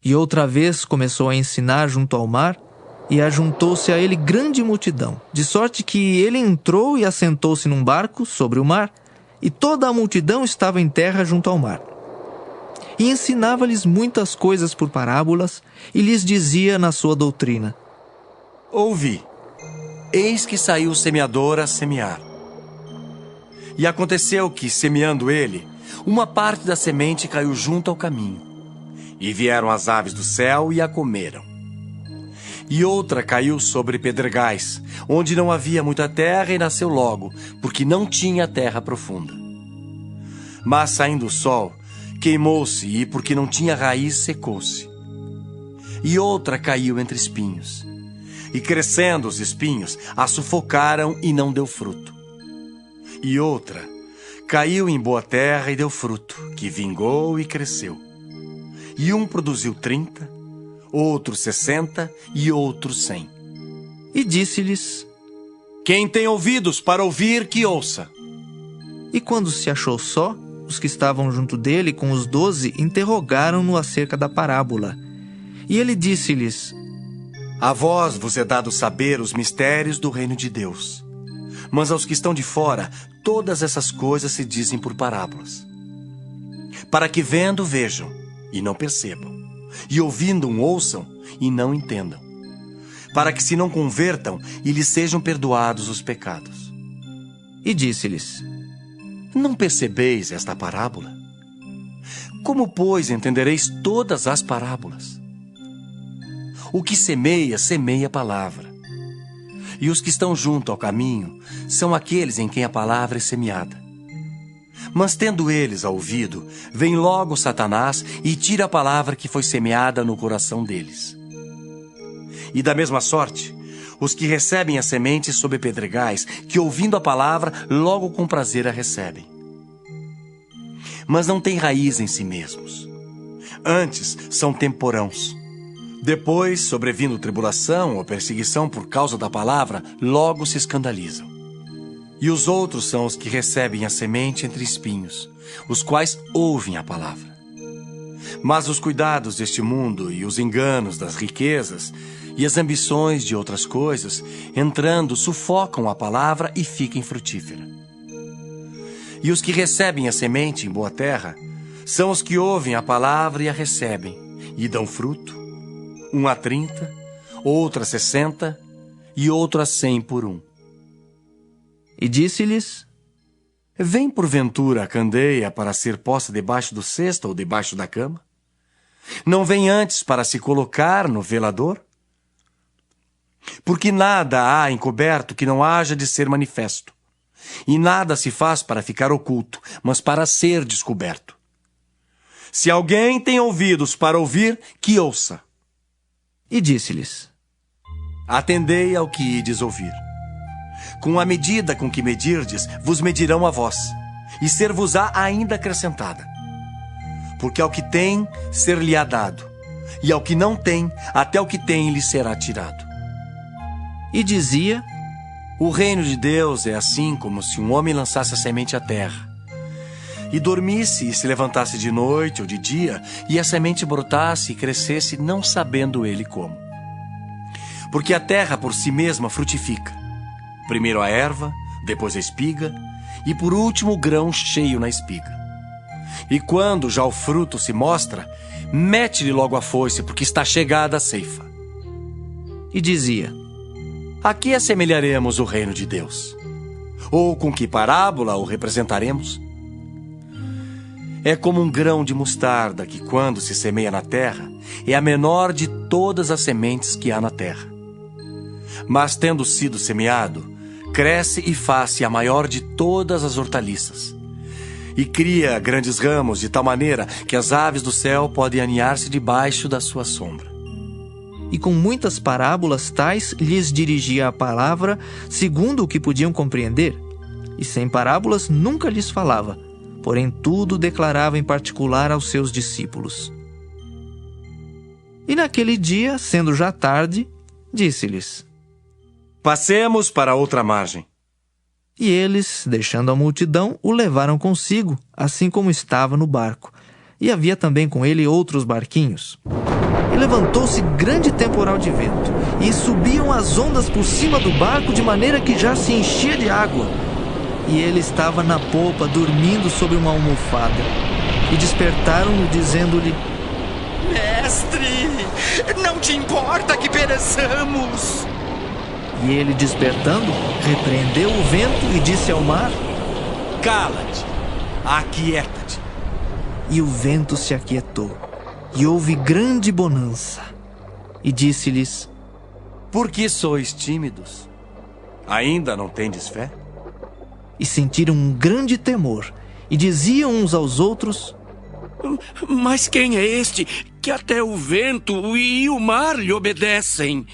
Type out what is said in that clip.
E outra vez começou a ensinar junto ao mar, e ajuntou-se a ele grande multidão, de sorte que ele entrou e assentou-se num barco sobre o mar, e toda a multidão estava em terra junto ao mar. E ensinava-lhes muitas coisas por parábolas, e lhes dizia na sua doutrina: Ouvi, eis que saiu o semeador a semear. E aconteceu que, semeando ele, uma parte da semente caiu junto ao caminho, e vieram as aves do céu e a comeram. E outra caiu sobre pedregais, onde não havia muita terra, e nasceu logo, porque não tinha terra profunda. Mas saindo o sol, queimou-se, e porque não tinha raiz, secou-se. E outra caiu entre espinhos. E crescendo os espinhos, a sufocaram e não deu fruto. E outra caiu em boa terra e deu fruto, que vingou e cresceu. E um produziu 30, outro 60 e outro 100. E disse-lhes: Quem tem ouvidos para ouvir, que ouça. E quando se achou só, os que estavam junto dele com os 12 interrogaram-no acerca da parábola. E ele disse-lhes: A vós vos é dado saber os mistérios do reino de Deus. Mas aos que estão de fora, todas essas coisas se dizem por parábolas. Para que vendo, vejam, e não percebam. E ouvindo, ouçam, e não entendam. Para que se não convertam, e lhes sejam perdoados os pecados. E disse-lhes: Não percebeis esta parábola? Como, pois, entendereis todas as parábolas? O que semeia, semeia a palavra. E os que estão junto ao caminho são aqueles em quem a palavra é semeada. Mas tendo eles a ouvido, vem logo Satanás e tira a palavra que foi semeada no coração deles. E da mesma sorte, os que recebem a semente sob pedregais, que ouvindo a palavra, logo com prazer a recebem. Mas não têm raiz em si mesmos. Antes são temporãos. Depois, sobrevindo tribulação ou perseguição por causa da palavra, logo se escandalizam. E os outros são os que recebem a semente entre espinhos, os quais ouvem a palavra. Mas os cuidados deste mundo e os enganos das riquezas e as ambições de outras coisas, entrando, sufocam a palavra e fica infrutífera. E os que recebem a semente em boa terra são os que ouvem a palavra e a recebem, e dão fruto, um a 30, outro a 60 e outro a 100 por um. E disse-lhes: Vem porventura a candeia para ser posta debaixo do cesto ou debaixo da cama? Não vem antes para se colocar no velador? Porque nada há encoberto que não haja de ser manifesto, e nada se faz para ficar oculto, mas para ser descoberto. Se alguém tem ouvidos para ouvir, que ouça. E disse-lhes: Atendei ao que ides ouvir. Com a medida com que medirdes, vos medirão a vós, e ser-vos-á ainda acrescentada. Porque ao que tem, ser-lhe-á dado, e ao que não tem, até o que tem lhe será tirado. E dizia: O reino de Deus é assim como se um homem lançasse a semente à terra, e dormisse e se levantasse de noite ou de dia, e a semente brotasse e crescesse, não sabendo ele como. Porque a terra por si mesma frutifica. Primeiro a erva, depois a espiga, e por último o grão cheio na espiga. E quando já o fruto se mostra, mete-lhe logo a foice, porque está chegada a ceifa. E dizia: A que assemelharemos o reino de Deus? Ou com que parábola o representaremos? É como um grão de mostarda que, quando se semeia na terra, é a menor de todas as sementes que há na terra. Mas, tendo sido semeado, cresce e faz-se a maior de todas as hortaliças. E cria grandes ramos de tal maneira que as aves do céu podem aninhar-se debaixo da sua sombra. E com muitas parábolas tais lhes dirigia a palavra, segundo o que podiam compreender. E sem parábolas nunca lhes falava, porém tudo declarava em particular aos seus discípulos. E naquele dia, sendo já tarde, disse-lhes: Passemos para outra margem. E eles, deixando a multidão, o levaram consigo, assim como estava no barco, e havia também com ele outros barquinhos. E levantou-se grande temporal de vento, e subiam as ondas por cima do barco de maneira que já se enchia de água. E ele estava na popa, dormindo sobre uma almofada. E despertaram-no, dizendo-lhe: Mestre, não te importa que pereçamos? E ele, despertando, repreendeu o vento e disse ao mar: Cala-te, aquieta-te. E o vento se aquietou, e houve grande bonança. E disse-lhes: Por que sois tímidos? Ainda não tendes fé? E sentiram um grande temor, e diziam uns aos outros: Mas quem é este que até o vento e o mar lhe obedecem?